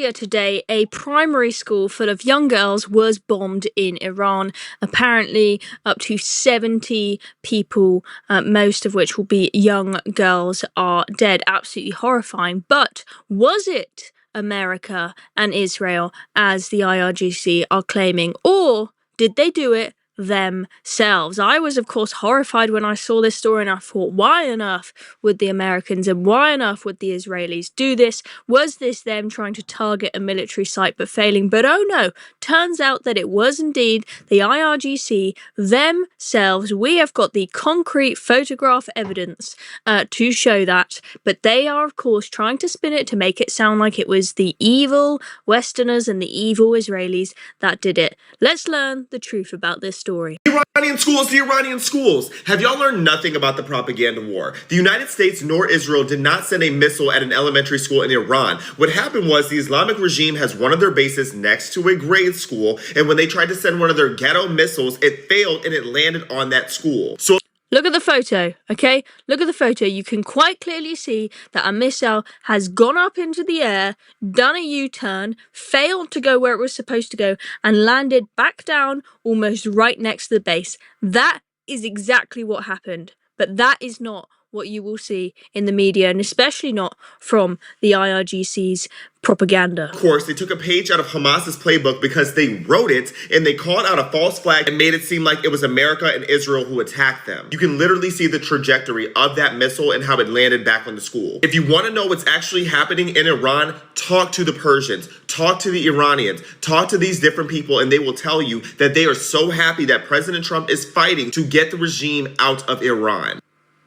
Earlier today, a primary school full of young girls was bombed in Iran. Apparently, up to 70 people, most of which will be young girls, are dead. Absolutely horrifying. But was it America and Israel, as the IRGC are claiming, or did they do it themselves? I was, of course, horrified when I saw this story, and I thought, why on earth would the Americans and why on earth would the Israelis do this? Was this them trying to target a military site but failing? But oh no, turns out that it was indeed the IRGC themselves. We have got the concrete photograph evidence to show that, but they are, of course, trying to spin it to make it sound like it was the evil Westerners and the evil Israelis that did it. Let's learn the truth about this story. The Iranian schools. Have y'all learned nothing about the propaganda war? The United States nor Israel did not send a missile at an elementary school in Iran. What happened was the Islamic regime has one of their bases next to a grade school, and when they tried to send one of their ghetto missiles, it failed and it landed on that school. So look at the photo, okay? Look at the photo. You can quite clearly see that a missile has gone up into the air, done a U-turn, failed to go where it was supposed to go, and landed back down almost right next to the base. That is exactly what happened. But that is not what you will see in the media, and especially not from the IRGC's propaganda. Of course, they took a page out of Hamas's playbook because they wrote it and they called out a false flag and made it seem like it was America and Israel who attacked them. You can literally see the trajectory of that missile and how it landed back on the school. If you want to know what's actually happening in Iran, talk to the Persians, talk to the Iranians, talk to these different people, and they will tell you that they are so happy that President Trump is fighting to get the regime out of Iran.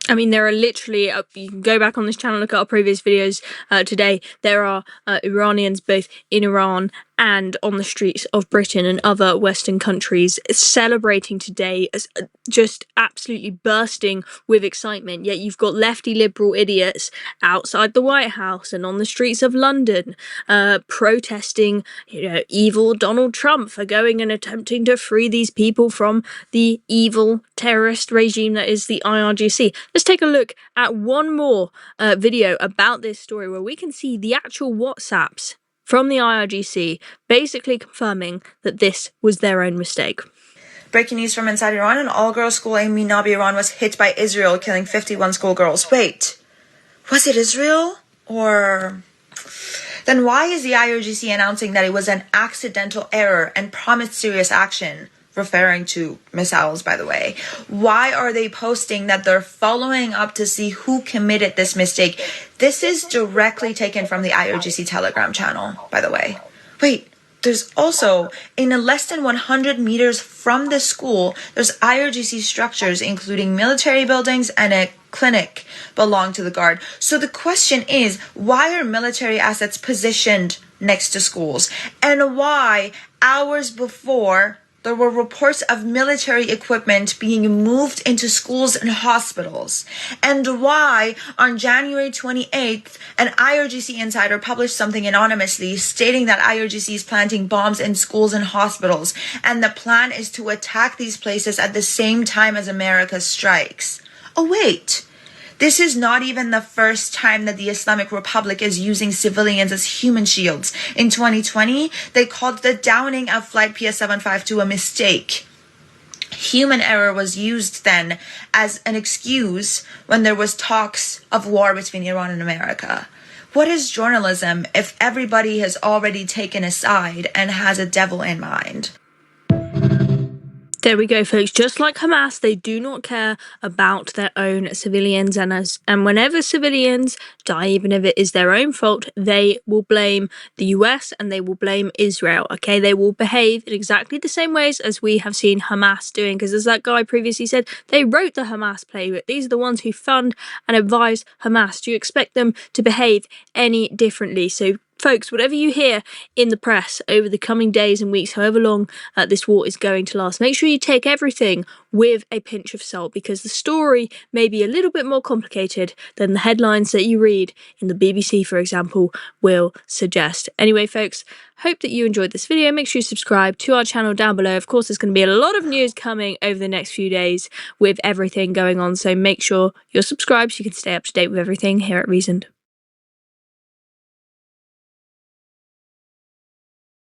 I mean, there are literally, you can go back on this channel, look at our previous videos today, there are Iranians both in Iran and on the streets of Britain and other Western countries celebrating today, as just absolutely bursting with excitement. Yet you've got lefty liberal idiots outside the White House and on the streets of London protesting, evil Donald Trump for going and attempting to free these people from the evil terrorist regime that is the IRGC. Let's take a look at one more video about this story where we can see the actual WhatsApps from the IRGC basically confirming that this was their own mistake. Breaking news from inside Iran: an all-girls school in Minabi, Iran was hit by Israel, killing 51 schoolgirls. Wait, was it Israel? Or then why is the IRGC announcing that it was an accidental error and promised serious action? Referring to missiles, by the way. Why are they posting that they're following up to see who committed this mistake? This is directly taken from the IRGC Telegram channel, by the way. Wait, there's also, in less than 100 meters from the school, there's IRGC structures, including military buildings and a clinic belong to the Guard. So the question is, why are military assets positioned next to schools? And why, hours before, there were reports of military equipment being moved into schools and hospitals? And why, on January 28th, an IRGC insider published something anonymously stating that IRGC is planting bombs in schools and hospitals, and the plan is to attack these places at the same time as America strikes? Oh, wait. This is not even the first time that the Islamic Republic is using civilians as human shields. In 2020, they called the downing of Flight PS752 a mistake. Human error was used then as an excuse when there was talks of war between Iran and America. What is journalism if everybody has already taken a side and has a devil in mind? There we go, folks. Just like Hamas, they do not care about their own civilians, and whenever civilians die, even if it is their own fault, they will blame the US and they will blame Israel. Okay, they will behave in exactly the same ways as we have seen Hamas doing, because as that guy previously said, they wrote the Hamas playbook. These are the ones who fund and advise Hamas. Do you expect them to behave any differently? So folks, whatever you hear in the press over the coming days and weeks, however long this war is going to last, make sure you take everything with a pinch of salt, because the story may be a little bit more complicated than the headlines that you read in the BBC, for example, will suggest. Anyway, folks, hope that you enjoyed this video. Make sure you subscribe to our channel down below. Of course, there's going to be a lot of news coming over the next few days with everything going on, so make sure you're subscribed so you can stay up to date with everything here at Reasoned.